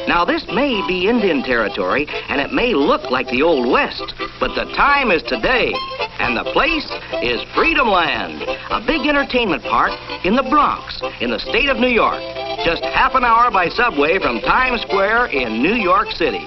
Now, this may be Indian territory, and it may look like the Old West, but the time is today, and the place is Freedomland, a big entertainment park in the Bronx, in the state of New York, just half an hour by subway from Times Square in New York City.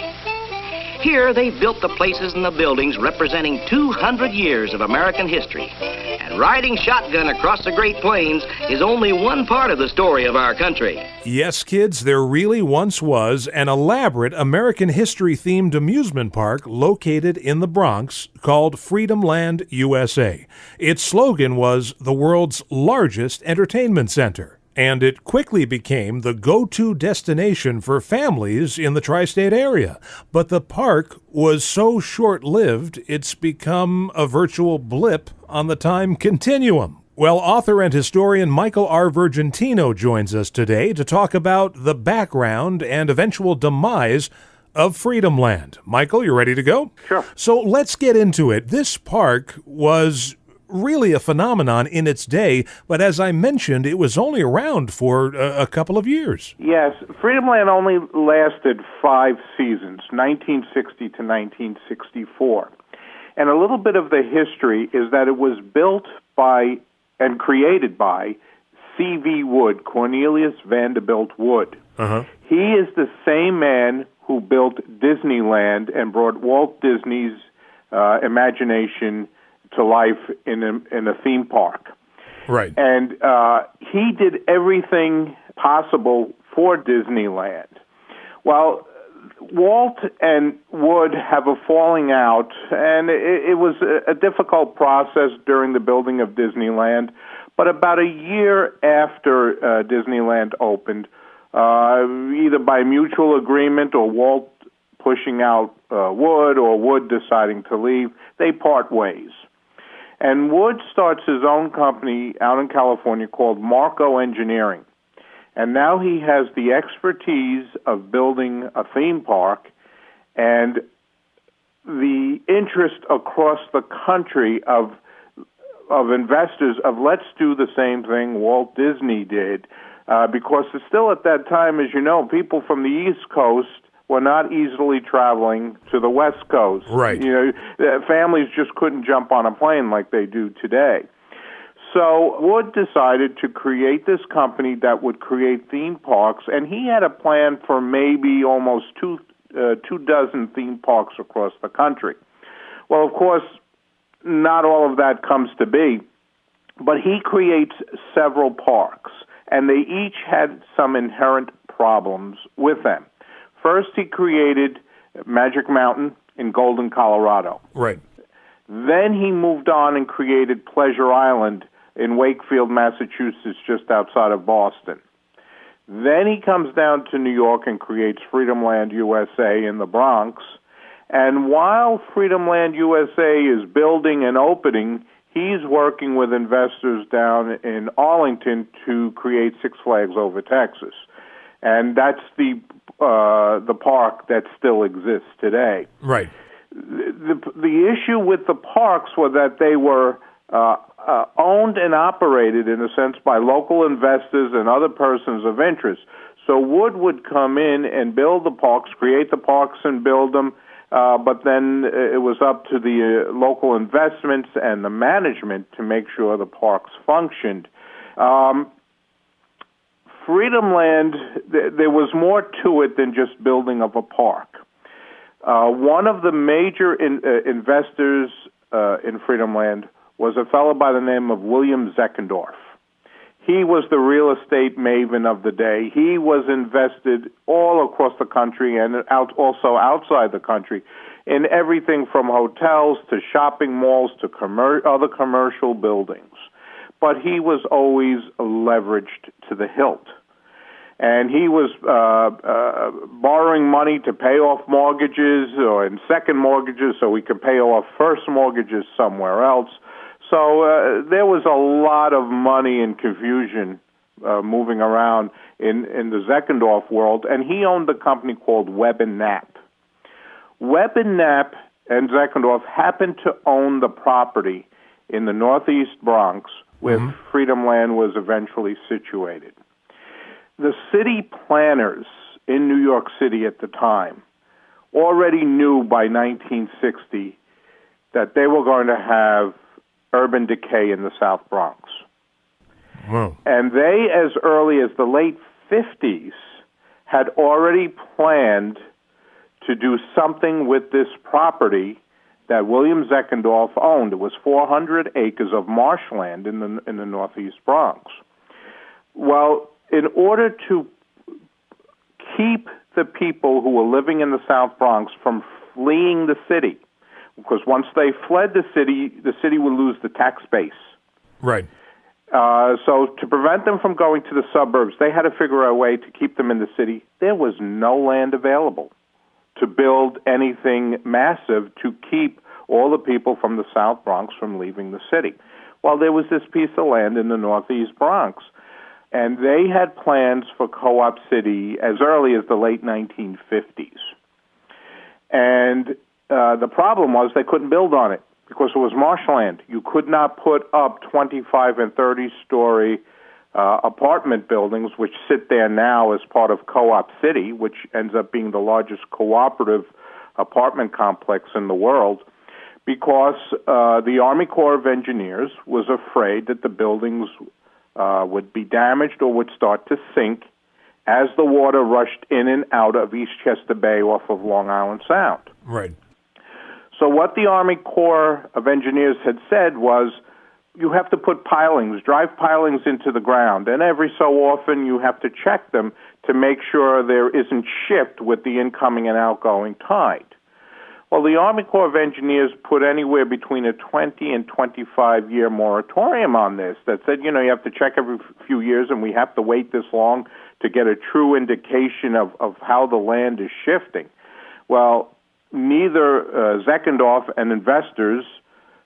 Here, they've built the places and the buildings representing 200 years of American history. And riding shotgun across the Great Plains is only one part of the story of our country. Yes, kids, there really once was an elaborate American history-themed amusement park located in the Bronx called Freedomland U.S.A. Its slogan was the world's largest entertainment center. And it quickly became the go-to destination for families in the tri-state area. But the park was so short-lived, it's become a virtual blip on the time continuum. Well, author and historian Michael R. Virgintino joins us today to talk about the background and eventual demise of Freedomland. Michael, you ready to go? Sure. So let's get into it. This park was really a phenomenon in its day, but as I mentioned, it was only around for a couple of years. Yes, Freedomland only lasted 5 seasons, 1960 to 1964. And a little bit of the history is that it was built by and created by C.V. Wood, Cornelius Vanderbilt Wood. Uh-huh. He is the same man who built Disneyland and brought Walt Disney's imagination to life in a theme park. Right. And he did everything possible for Disneyland. Well, Walt and Wood have a falling out, and it was a difficult process during the building of Disneyland. But about a year after Disneyland opened, either by mutual agreement or Walt pushing out Wood or Wood deciding to leave, they part ways. And Wood starts his own company out in California called Marco Engineering. And now he has the expertise of building a theme park and the interest across the country of investors of let's do the same thing Walt Disney did. Because still at that time, as you know, people from the East Coast were not easily traveling to the West Coast. Right. You know, families just couldn't jump on a plane like they do today. So Wood decided to create this company that would create theme parks, and he had a plan for maybe almost two dozen theme parks across the country. Well, of course, not all of that comes to be, but he creates several parks, and they each had some inherent problems with them. First, he created Magic Mountain in Golden, Colorado. Right. Then he moved on and created Pleasure Island in Wakefield, Massachusetts, just outside of Boston. Then he comes down to New York and creates Freedomland U.S.A. in the Bronx. And while Freedomland U.S.A. is building and opening, he's working with investors down in Arlington to create Six Flags Over Texas. And that's the park that still exists today. Right. The issue with the parks was that they were owned and operated, in a sense, by local investors and other persons of interest. So Wood would come in and build the parks, create the parks and build them, but then it was up to the local investments and the management to make sure the parks functioned. Freedomland, there was more to it than just building of a park. One of the major investors in Freedomland was a fellow by the name of William Zeckendorf. He was the real estate maven of the day. He was invested all across the country and also outside the country in everything from hotels to shopping malls to other commercial buildings. But he was always leveraged to the hilt. And he was borrowing money to pay off mortgages or in second mortgages so he could pay off first mortgages somewhere else. So there was a lot of money and confusion moving around in the Zeckendorf world, and he owned a company called Webb & Knapp. Webb & Knapp and Zeckendorf happened to own the property in the northeast Bronx where Freedomland was eventually situated. The city planners in New York City at the time already knew by 1960 that they were going to have urban decay in the South Bronx. Wow. And they, as early as the late 50s, had already planned to do something with this property that William Zeckendorf owned. It was 400 acres of marshland in the northeast Bronx. Well, in order to keep the people who were living in the South Bronx from fleeing the city, because once they fled the city would lose the tax base. Right. So to prevent them from going to the suburbs, they had to figure out a way to keep them in the city. There was no land available to build anything massive to keep all the people from the South Bronx from leaving the city. Well, there was this piece of land in the northeast Bronx, and they had plans for Co-op City as early as the late 1950s. And the problem was they couldn't build on it because it was marshland. You could not put up 25 and 30-story apartment buildings, which sit there now as part of Co-op City, which ends up being the largest cooperative apartment complex in the world, because the Army Corps of Engineers was afraid that the buildings would be damaged or would start to sink as the water rushed in and out of Eastchester Bay off of Long Island Sound. Right. So what the Army Corps of Engineers had said was, you have to put pilings, drive pilings into the ground, and every so often you have to check them to make sure there isn't shift with the incoming and outgoing tide. Well, the Army Corps of Engineers put anywhere between a 20 and 25-year moratorium on this that said, you have to check every few years, and we have to wait this long to get a true indication of how the land is shifting. Well, neither Zeckendorf and investors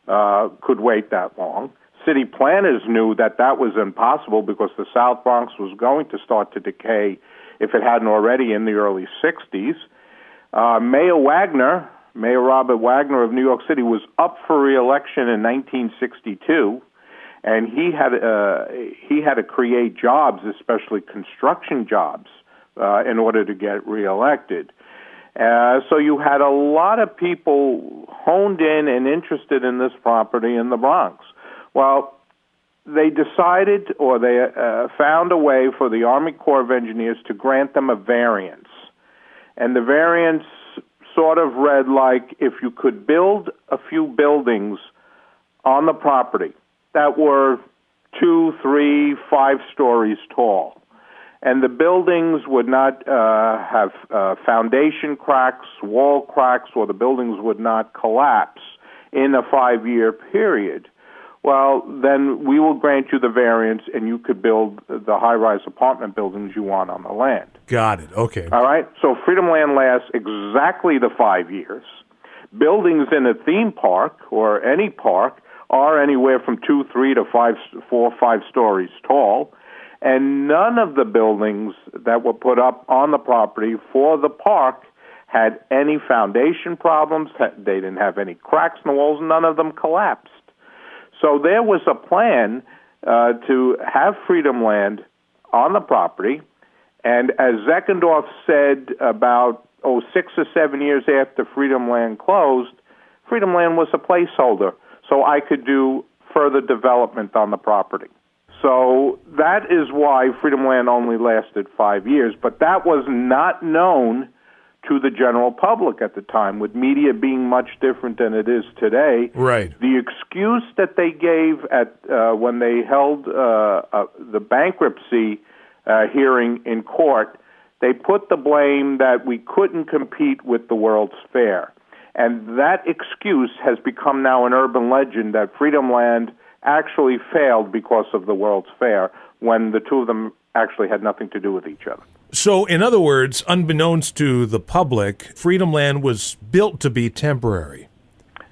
could wait that long. City planners knew that that was impossible because the South Bronx was going to start to decay if it hadn't already in the early 60s. Mayor Robert Wagner of New York City was up for re-election in 1962, and he had to create jobs, especially construction jobs, in order to get re-elected. So you had a lot of people honed in and interested in this property in the Bronx. Well, they decided, or they found a way for the Army Corps of Engineers to grant them a variance. And the variance sort of read like, if you could build a few buildings on the property that were 2, 3, 5 stories tall, and the buildings would not have foundation cracks, wall cracks, or the buildings would not collapse in a 5-year period, well, then we will grant you the variance, and you could build the high-rise apartment buildings you want on the land. Got it. Okay. All right? So Freedomland lasts exactly the 5 years. Buildings in a theme park or any park are anywhere from 2, 3 to 4, 5 stories tall, and none of the buildings that were put up on the property for the park had any foundation problems. They didn't have any cracks in the walls. None of them collapsed. So there was a plan to have Freedomland on the property, and as Zeckendorf said about 6 or 7 years after Freedomland closed, Freedomland was a placeholder, so I could do further development on the property. So that is why Freedomland only lasted 5 years, but that was not known to the general public at the time, with media being much different than it is today. Right. The excuse that they gave at when they held the bankruptcy hearing in court, they put the blame that we couldn't compete with the World's Fair. And that excuse has become now an urban legend that Freedomland actually failed because of the World's Fair, when the two of them actually had nothing to do with each other. So, in other words, unbeknownst to the public, Freedomland was built to be temporary.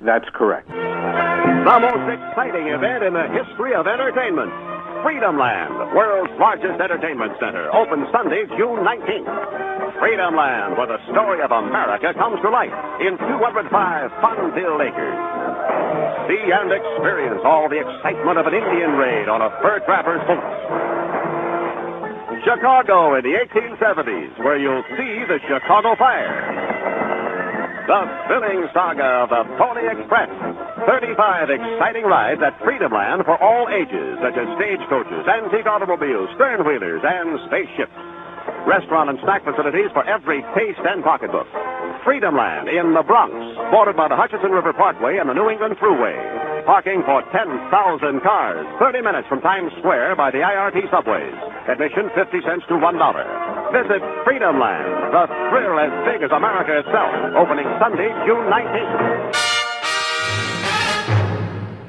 That's correct. The most exciting event in the history of entertainment. Freedomland, the world's largest entertainment center, opens Sunday, June 19th. Freedomland, where the story of America comes to life in 205 fun-filled acres. See and experience all the excitement of an Indian raid on a fur trapper's boat. Chicago in the 1870s, where you'll see the Chicago Fire. The thrilling saga of the Pony Express. 35 exciting rides at Freedomland for all ages, such as stagecoaches, antique automobiles, stern-wheelers, and spaceships. Restaurant and snack facilities for every taste and pocketbook. Freedomland in the Bronx, bordered by the Hutchinson River Parkway and the New England Thruway. Parking for 10,000 cars, 30 minutes from Times Square by the IRT subways. Admission 50 cents to $1. Visit Freedomland, the thrill as big as America itself, opening Sunday, June 19th.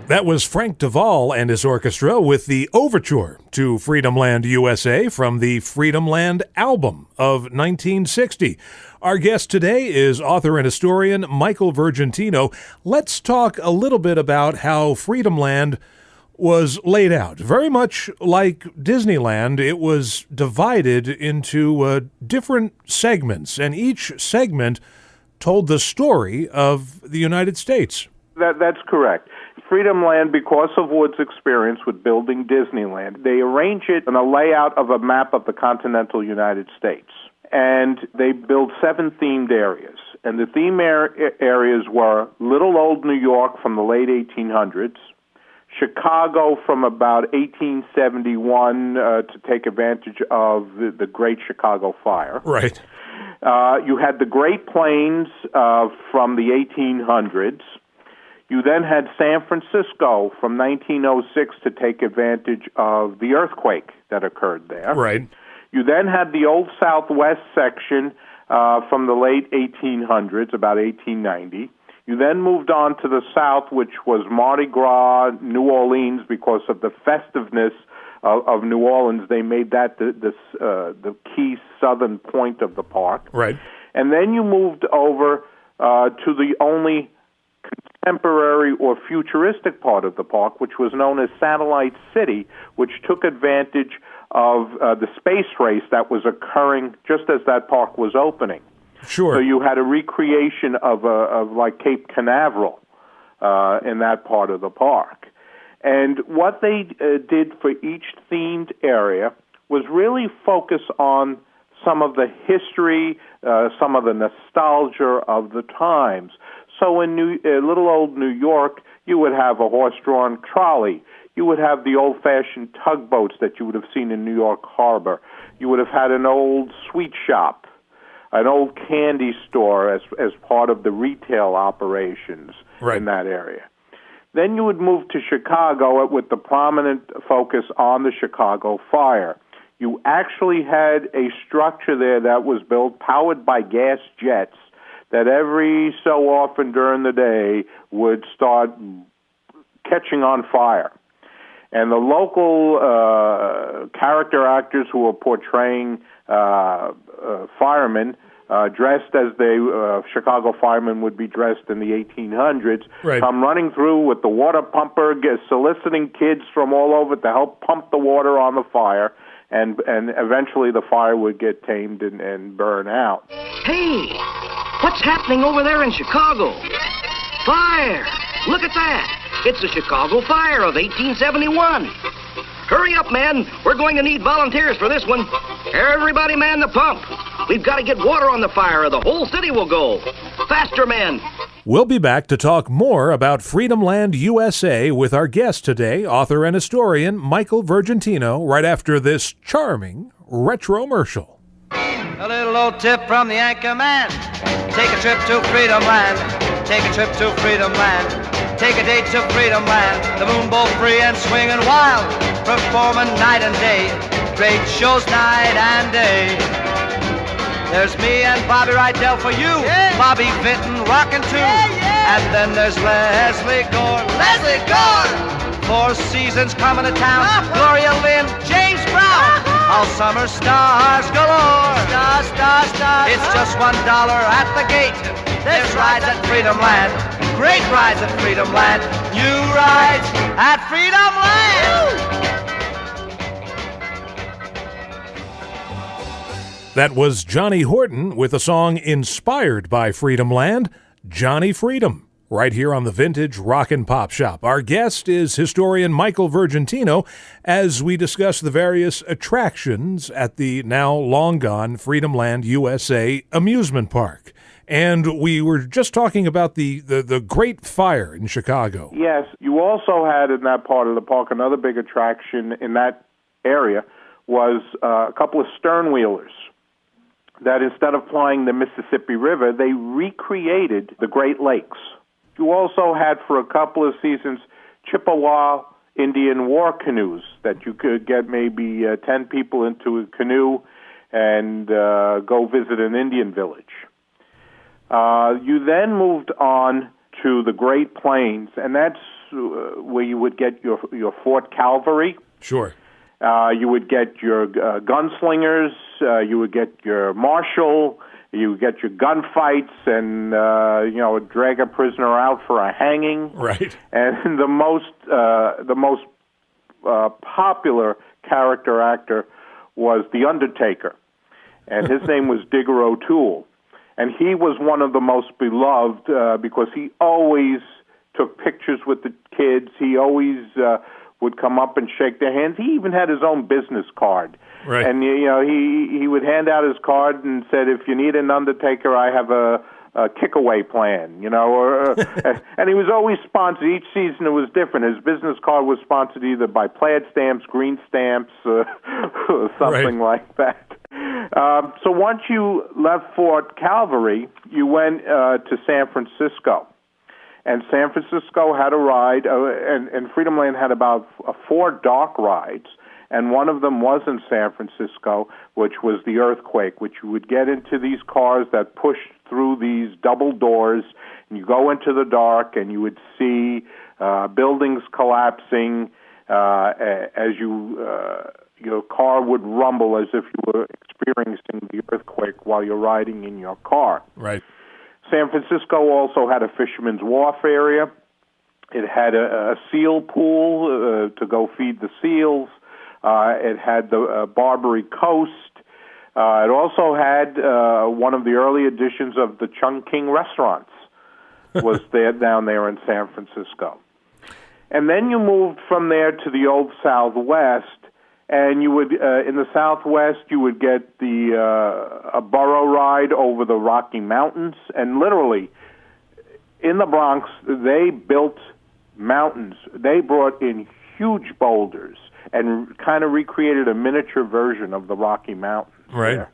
That was Frank Duvall and his orchestra with the overture to Freedomland USA from the Freedomland album of 1960. Our guest today is author and historian Michael Virgintino. Let's talk a little bit about how Freedomland was laid out. Very much like Disneyland, it was divided into different segments, and each segment told the story of the United States. That's correct. Freedomland, because of Wood's experience with building Disneyland, they arrange it in a layout of a map of the continental United States. And they built 7 themed areas. And the theme areas were Little Old New York from the late 1800s, Chicago from about 1871 to take advantage of the Great Chicago Fire. Right. You had the Great Plains from the 1800s. You then had San Francisco from 1906 to take advantage of the earthquake that occurred there. Right. You then had the Old Southwest section from the late 1800s, about 1890. You then moved on to the South, which was Mardi Gras, New Orleans, because of the festiveness of New Orleans. They made that the key southern point of the park. Right. And then you moved over to the only contemporary or futuristic part of the park, which was known as Satellite City, which took advantage of the space race that was occurring just as that park was opening. Sure. So you had a recreation of like Cape Canaveral in that part of the park. And what they did for each themed area was really focus on some of the history, some of the nostalgia of the times. So in little old New York, you would have a horse-drawn trolley. You would have the old-fashioned tugboats that you would have seen in New York Harbor. You would have had an old sweet shop, an old candy store as part of the retail operations in that area. Then you would move to Chicago with the prominent focus on the Chicago Fire. You actually had a structure there that was built powered by gas jets that every so often during the day would start catching on fire. And the local character actors who were portraying firemen, dressed as the Chicago firemen would be dressed in the 1800s, come running through with the water pumper, soliciting kids from all over to help pump the water on the fire, and eventually the fire would get tamed and burn out. Hey, what's happening over there in Chicago? Fire! Look at that! It's the Chicago Fire of 1871. Hurry up, man. We're going to need volunteers for this one. Everybody man the pump. We've got to get water on the fire or the whole city will go. Faster, men. We'll be back to talk more about Freedomland USA with our guest today, author and historian Michael Virgintino, right after this charming retromercial. A little old tip from the anchor man. Take a trip to Freedomland. Take a trip to Freedomland. Take a date to Freedomland. The moon bowl free and swinging wild. Performing night and day. Great shows night and day. There's me and Bobby Rydell for you. Yeah. Bobby Vinton rockin' too. Yeah. And then there's Leslie Gore. Leslie Gore! 4 seasons coming to town. Gloria Lynn, James Brown. All summer stars galore. Stars, stars, stars. It's just $1 at the gate. There's rides at Freedomland. Great rides at Freedomland. New rides at Freedomland. That was Johnny Horton with a song inspired by Freedomland, Johnny Freedom, right here on the Vintage Rock and Pop Shop. Our guest is historian Michael Virgintino as we discuss the various attractions at the now long-gone Freedomland U.S.A. amusement park. And we were just talking about the Great Fire in Chicago. Yes, you also had in that part of the park another big attraction in that area was a couple of sternwheelers that instead of flying the Mississippi River, they recreated the Great Lakes. You also had for a couple of seasons Chippewa Indian war canoes that you could get maybe 10 people into a canoe and go visit an Indian village. You then moved on to the Great Plains, and that's where you would get your Fort Calvary. Sure. You would get your gunslingers, you would get your marshal, you would get your gunfights, and drag a prisoner out for a hanging. Right. And the most popular character actor was the Undertaker, and his name was Digger O'Toole, and he was one of the most beloved because he always took pictures with the kids. He always would come up and shake their hands. He even had his own business card. Right. And, he would hand out his card and said, if you need an Undertaker, I have a kick-away plan, and he was always sponsored. Each season it was different. His business card was sponsored either by plaid stamps, green stamps, or something like that. So once you left Fort Calvary, you went to San Francisco. And San Francisco had a ride, and Freedomland had about 4 dark rides, and one of them was in San Francisco, which was the Earthquake, which you would get into these cars that pushed through these double doors, and you go into the dark, and you would see buildings collapsing as your car would rumble as if you were experiencing the earthquake while you're riding in your car. Right. San Francisco also had a Fisherman's Wharf area. It had a seal pool to go feed the seals. It had the Barbary Coast. It also had one of the early editions of the Chungking restaurants was there down there in San Francisco. And then you moved from there to the Old Southwest, and you would in the Southwest you would get a burro ride over the Rocky Mountains, and literally in the Bronx they built mountains. They brought in huge boulders and kind of recreated a miniature version of the Rocky Mountains. Right.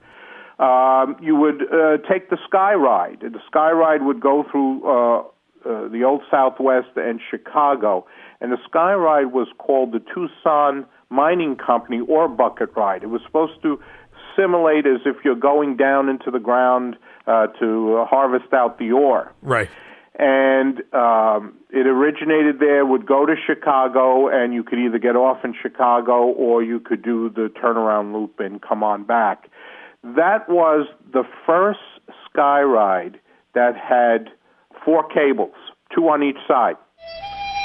There. You would take the Sky Ride. The Sky Ride would go through the Old Southwest and Chicago, and the Sky Ride was called the Tucson Mining Company Ore Bucket Ride. It was supposed to simulate as if you're going down into the ground to harvest out the ore. Right. And it originated there, would go to Chicago, and you could either get off in Chicago or you could do the turnaround loop and come on back. That was the first Sky Ride that had 4 cables, 2 on each side.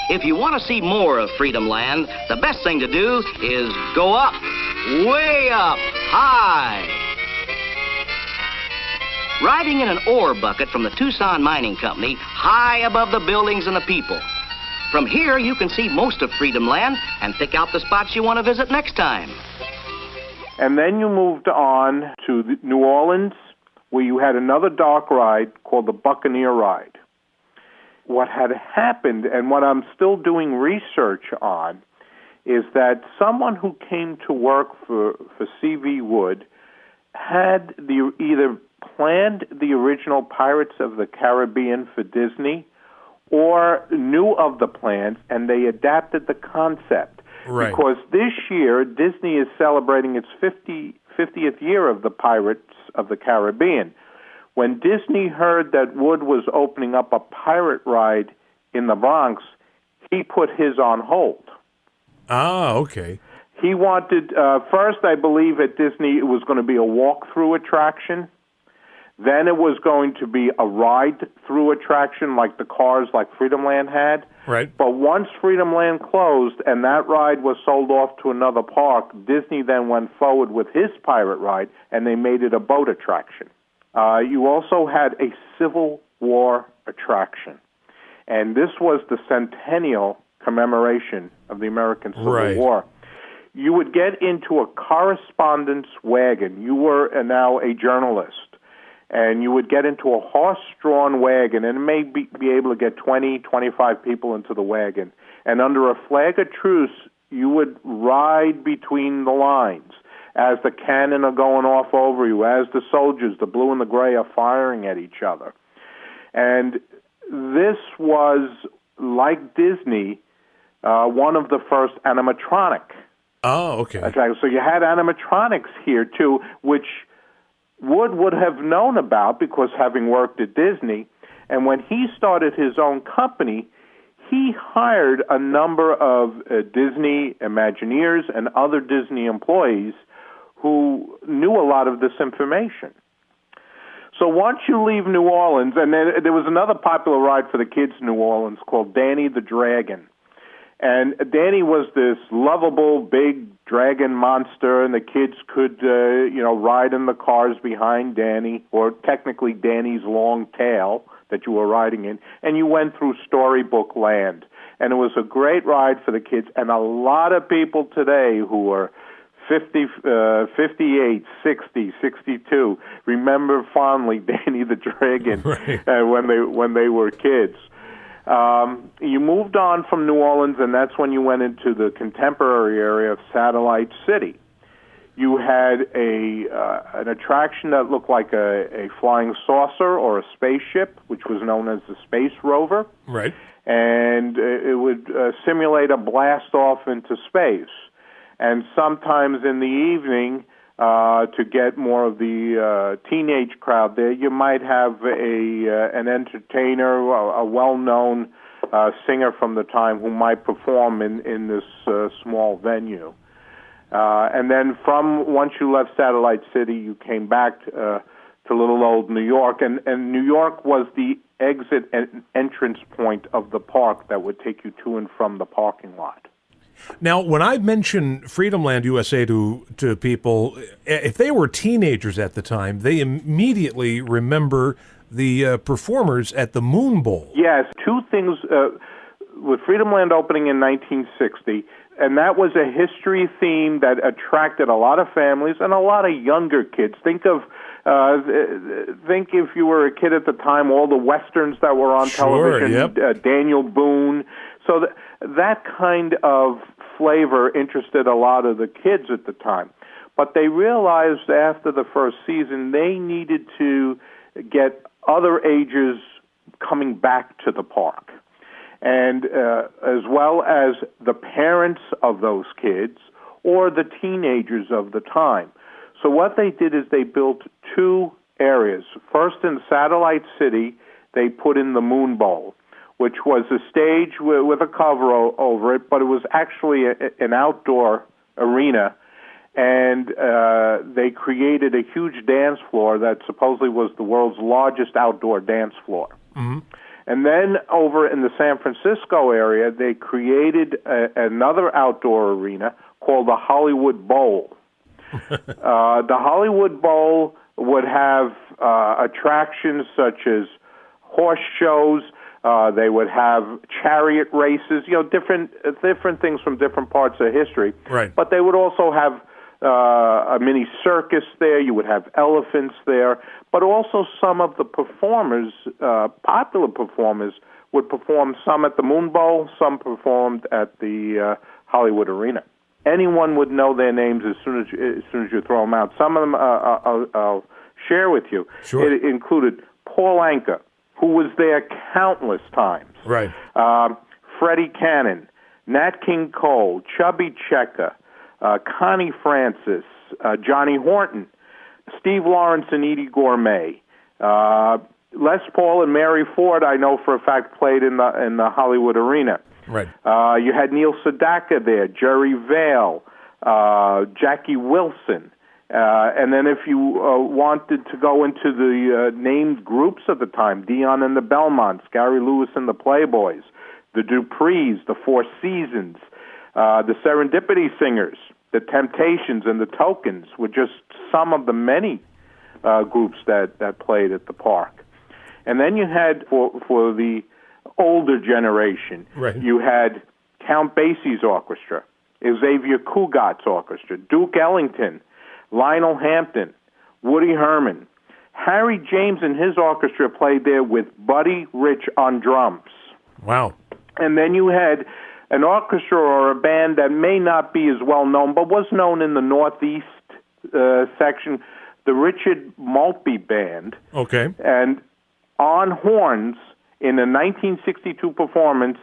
If you want to see more of Freedomland, the best thing to do is go up, way up, high. Riding in an ore bucket from the Tucson Mining Company, high above the buildings and the people. From here, you can see most of Freedomland and pick out the spots you want to visit next time. And then you moved on to New Orleans, where you had another dark ride called the Buccaneer Ride. What had happened, and what I'm still doing research on, is that someone who came to work for C.V. Wood had either planned the original Pirates of the Caribbean for Disney or knew of the plans, and they adapted the concept. Right. Because this year, Disney is celebrating its 50th year of the Pirates of the Caribbean. When Disney heard that Wood was opening up a pirate ride in the Bronx, he put his on hold. Ah, okay. He wanted, first I believe at Disney it was going to be a walk-through attraction. Then it was going to be a ride-through attraction like the cars like Freedomland had. Right. But once Freedomland closed and that ride was sold off to another park, Disney then went forward with his pirate ride, and they made it a boat attraction. You also had a Civil War attraction. and this was the centennial commemoration of the American Civil War. You would get into a correspondence wagon. You were now a journalist, and you would get into a horse-drawn wagon, and it may be able to get 20, 25 people into the wagon. And under a flag of truce, you would ride between the lines as the cannon are going off over you, as the soldiers, the blue and the gray, are firing at each other. And this was, like Disney, one of the first animatronic. Oh, okay. So you had animatronics here, too, which Wood would have known about because having worked at Disney. And when he started his own company, he hired a number of Disney Imagineers and other Disney employees who knew a lot of this information. So once you leave New Orleans, and then there was another popular ride for the kids in New Orleans called Danny the Dragon. And Danny was this lovable, big dragon monster, and the kids could, ride in the cars behind Danny, or technically Danny's long tail that you were riding in, and you went through storybook land. And it was a great ride for the kids, and a lot of people today who are 50, 58, 60, 62 remember fondly Danny the Dragon when they were kids. You moved on from New Orleans, and that's when you went into the contemporary area of Satellite City. You had an attraction that looked like a flying saucer or a spaceship, which was known as the Space Rover. Right. And it would simulate a blast off into space. And sometimes in the evening, to get more of the teenage crowd there, you might have an entertainer, a well-known singer from the time who might perform in this small venue. And then once you left Satellite City, you came back to little old New York, and New York was the exit and entrance point of the park that would take you to and from the parking lot. Now, when I mention Freedomland USA to people, if they were teenagers at the time, they immediately remember the performers at the Moon Bowl. Yes, two things with Freedomland opening in 1960, and that was a history theme that attracted a lot of families and a lot of younger kids. Think if you were a kid at the time, all the westerns that were on television, yep. Daniel Boone. So that kind of flavor interested a lot of the kids at the time. But they realized after the first season they needed to get other ages coming back to the park. And as well as the parents of those kids or the teenagers of the time. So what they did is they built two areas. First, in Satellite City, they put in the Moon Bowl, which was a stage with a cover over it, but it was actually an outdoor arena. And they created a huge dance floor that supposedly was the world's largest outdoor dance floor. Mm-hmm. And then over in the San Francisco area, they created another outdoor arena called the Hollywood Bowl. The Hollywood Bowl would have attractions such as horse shows. They would have chariot races, different things from different parts of history. Right. But they would also have a mini circus there. You would have elephants there. But also some of the performers, popular performers, would perform some at the Moon Bowl, some performed at the Hollywood Arena. Anyone would know their names as soon as you throw them out. Some of them I'll share with you. Sure. It included Paul Anka, who was there countless times. Right. Freddie Cannon, Nat King Cole, Chubby Checker, Connie Francis, Johnny Horton, Steve Lawrence and Edie Gourmet, Les Paul and Mary Ford, I know for a fact, played in the Hollywood Arena. Right. You had Neil Sedaka there, Jerry Vale, Jackie Wilson. And then if you wanted to go into the named groups of the time, Dion and the Belmonts, Gary Lewis and the Playboys, the Duprees, the Four Seasons, the Serendipity Singers, the Temptations, and the Tokens were just some of the many groups that played at the park. And then you had, for the older generation. Right. You had Count Basie's orchestra, Xavier Cugat's orchestra, Duke Ellington, Lionel Hampton, Woody Herman. Harry James and his orchestra played there with Buddy Rich on drums. Wow. And then you had an orchestra or a band that may not be as well known, but was known in the Northeast section, the Richard Maltby Band. Okay. And on horns in a 1962 performance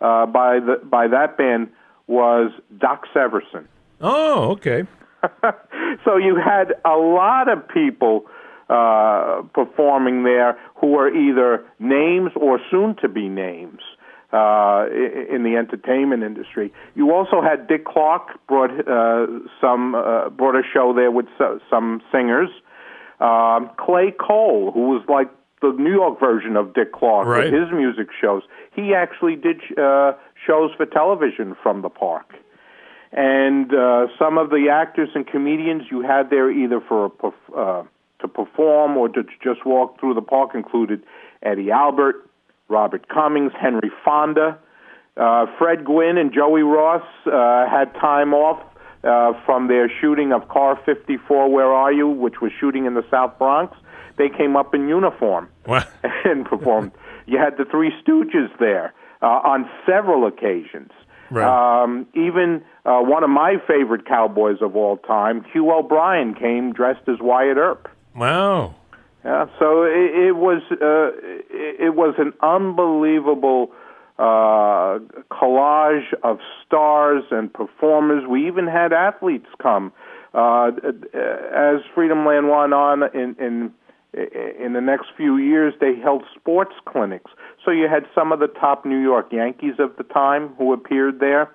by that band was Doc Severinsen. Oh, okay. So you had a lot of people performing there who are either names or soon-to-be names in the entertainment industry. You also had Dick Clark brought a show there with some singers. Clay Cole, who was like the New York version of Dick Clark with his music shows. He actually did shows for television from the park. And some of the actors and comedians you had there either to perform or to just walk through the park included Eddie Albert, Robert Cummings, Henry Fonda. Fred Gwynn and Joey Ross had time off from their shooting of Car 54, Where Are You?, which was shooting in the South Bronx. They came up in uniform and performed. You had the Three Stooges there on several occasions. Right. Even one of my favorite cowboys of all time, Hugh O'Brien, came dressed as Wyatt Earp. Wow. Yeah, so it was an unbelievable collage of stars and performers. We even had athletes come. As Freedomland went on in the next few years, they held sports clinics. So you had some of the top New York Yankees of the time who appeared there.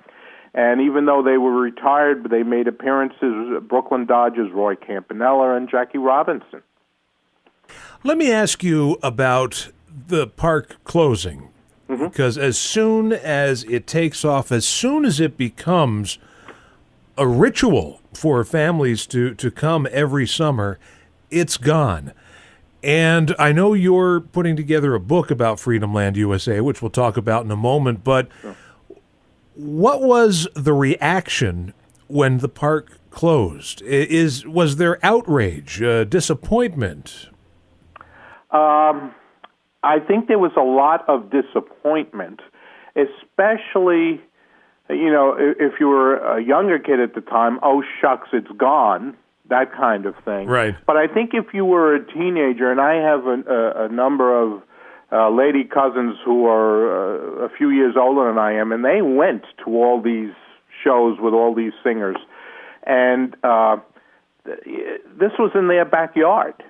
And even though they were retired, they made appearances, Brooklyn Dodgers, Roy Campanella, and Jackie Robinson. Let me ask you about the park closing, because as soon as it takes off, as soon as it becomes a ritual for families to come every summer, it's gone. And I know you're putting together a book about Freedomland USA, which we'll talk about in a moment, but what was the reaction when the park closed? Was there outrage, disappointment? I think there was a lot of disappointment, especially, if you were a younger kid at the time, oh, shucks, it's gone, that kind of thing. Right. But I think if you were a teenager, and I have a number of lady cousins who are a few years older than I am, and they went to all these shows with all these singers, and this was in their backyard.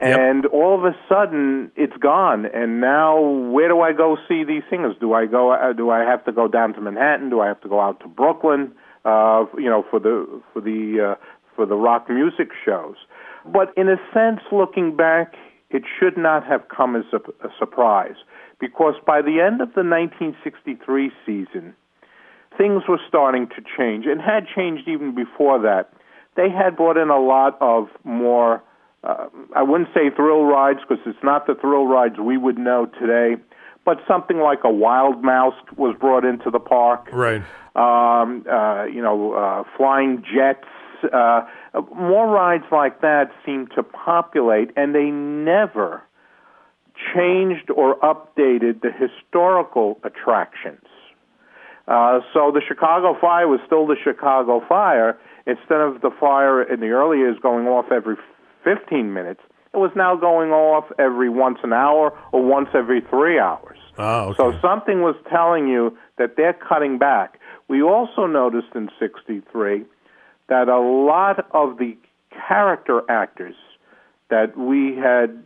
And all of a sudden, it's gone. And now, where do I go see these singers? Do I have to go down to Manhattan? Do I have to go out to Brooklyn? For the rock music shows. But in a sense, looking back, it should not have come as a surprise, because by the end of the 1963 season, things were starting to change, and had changed even before that. They had brought in a lot of more. I wouldn't say thrill rides, because it's not the thrill rides we would know today, but something like a Wild Mouse was brought into the park. Right. Flying jets. More rides like that seemed to populate, and they never changed or updated the historical attractions. So the Chicago Fire was still the Chicago Fire. Instead of the fire in the early years going off every 15 minutes, it was now going off every once an hour or once every 3 hours. Oh, okay. So something was telling you that they're cutting back. We also noticed in 63 that a lot of the character actors that we had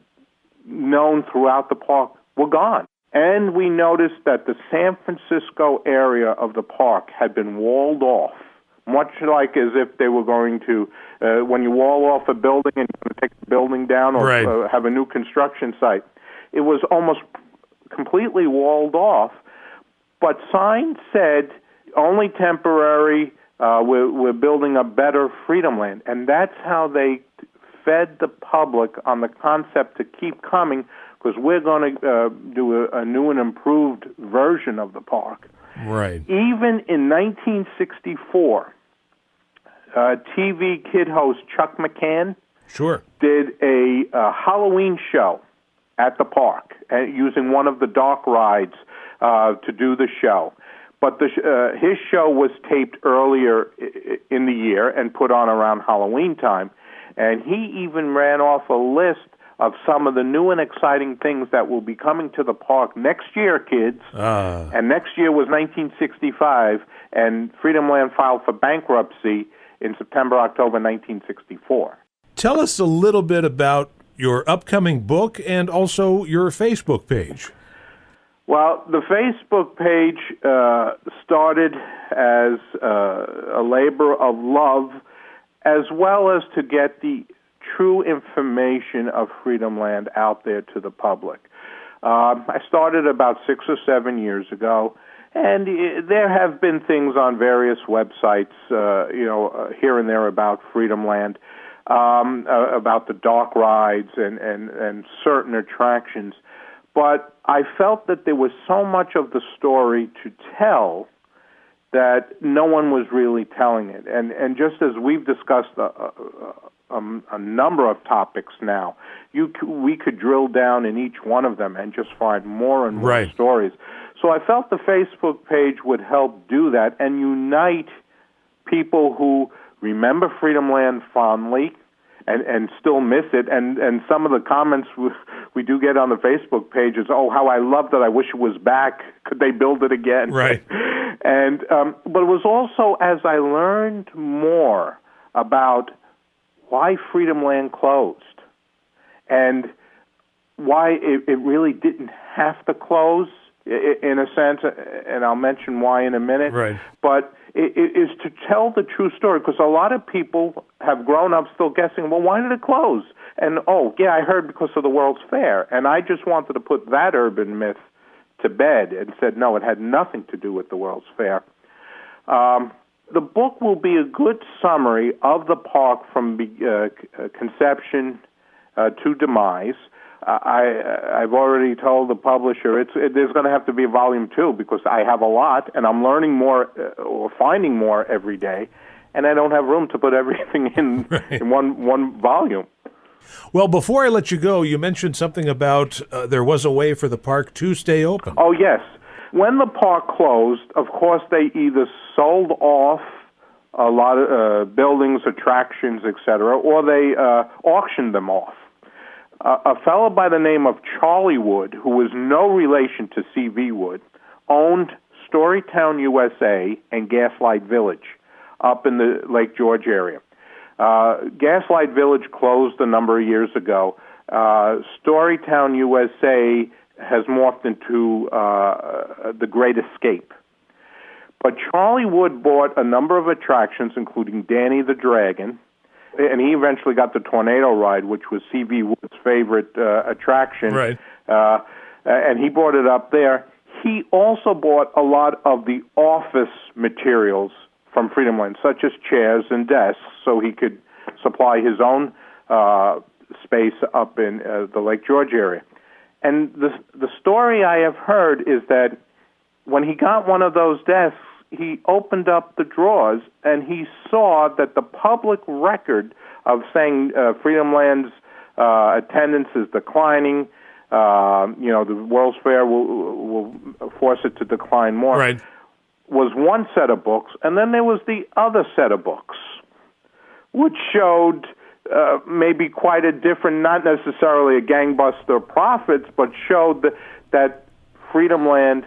known throughout the park were gone. And we noticed that the San Francisco area of the park had been walled off, much like as if they were going to, when you wall off a building and you're going to take the building down or have a new construction site. It was almost completely walled off, but signs said only temporary, we're building a better Freedomland. And that's how they fed the public on the concept to keep coming because we're going to do a new and improved version of the park. Right. Even in 1964, TV kid host Chuck McCann did a Halloween show at the park using one of the dark rides to do the show. But his show was taped earlier in the year and put on around Halloween time. And he even ran off a list of some of the new and exciting things that will be coming to the park next year, kids. And next year was 1965, and Freedomland filed for bankruptcy in September, October 1964. Tell us a little bit about your upcoming book and also your Facebook page. Well, the Facebook page started as a labor of love, as well as to get the true information of Freedomland out there to the public. I started about 6 or 7 years ago, and there have been things on various websites, here and there about Freedomland, about the dark rides and certain attractions. But I felt that there was so much of the story to tell that no one was really telling it. And just as we've discussed a number of topics now, we could drill down in each one of them and just find more and more stories. So I felt the Facebook page would help do that and unite people who remember Freedomland fondly and still miss it. And some of the comments we do get on the Facebook page is, oh, how I loved it. I wish it was back. Could they build it again? Right. And but it was also as I learned more about why Freedomland closed and why it really didn't have to close in a sense, and I'll mention why in a minute. Right. But it is to tell the true story, because a lot of people have grown up still guessing, well, why did it close? And, oh, yeah, I heard because of the World's Fair. And I just wanted to put that urban myth to bed and said, no, it had nothing to do with the World's Fair. The book will be a good summary of the park from conception to demise. I've already told the publisher there's going to have to be a volume 2 because I have a lot, and I'm learning more or finding more every day, and I don't have room to put everything in one volume. Well, before I let you go, you mentioned something about there was a way for the park to stay open. Oh, yes. When the park closed, of course, they either sold off a lot of buildings, attractions, etc., or they auctioned them off. A fellow by the name of Charlie Wood, who was no relation to C.V. Wood, owned Storytown, USA, and Gaslight Village up in the Lake George area. Gaslight Village closed a number of years ago. Storytown, USA has morphed into the Great Escape. But Charlie Wood bought a number of attractions, including Danny the Dragon, and he eventually got the Tornado Ride, which was C.V. Wood's favorite attraction. Right. And he brought it up there. He also bought a lot of the office materials from Freedomland, such as chairs and desks, so he could supply his own space up in the Lake George area. And the story I have heard is that when he got one of those desks, he opened up the drawers and he saw that the public record of saying Freedomland's attendance is declining, the World's Fair will force it to decline more, was one set of books, and then there was the other set of books, which showed maybe quite a different, not necessarily a gangbuster profits, but showed that Freedomland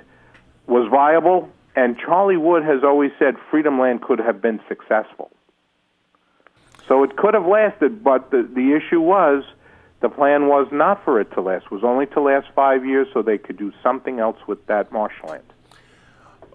was viable. And Charlie Wood has always said Freedomland could have been successful. So it could have lasted, but the issue was the plan was not for it to last. It was only to last 5 years so they could do something else with that marshland.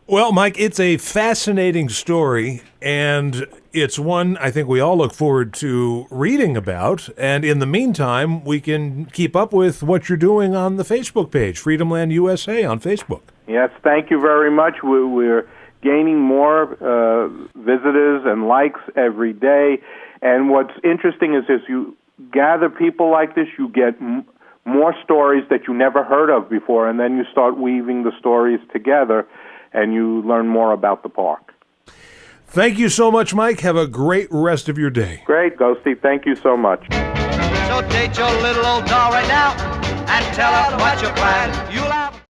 Well, Mike, it's a fascinating story, and it's one I think we all look forward to reading about. And in the meantime, we can keep up with what you're doing on the Facebook page, Freedomland USA on Facebook. Yes, thank you very much. We're gaining more visitors and likes every day. And what's interesting is gather people like this, you get more stories that you never heard of before, and then you start weaving the stories together, and you learn more about the park. Thank you so much, Mike. Have a great rest of your day. Great, Ghosty. Thank you so much. So date your little old doll right now and tell her what you plan.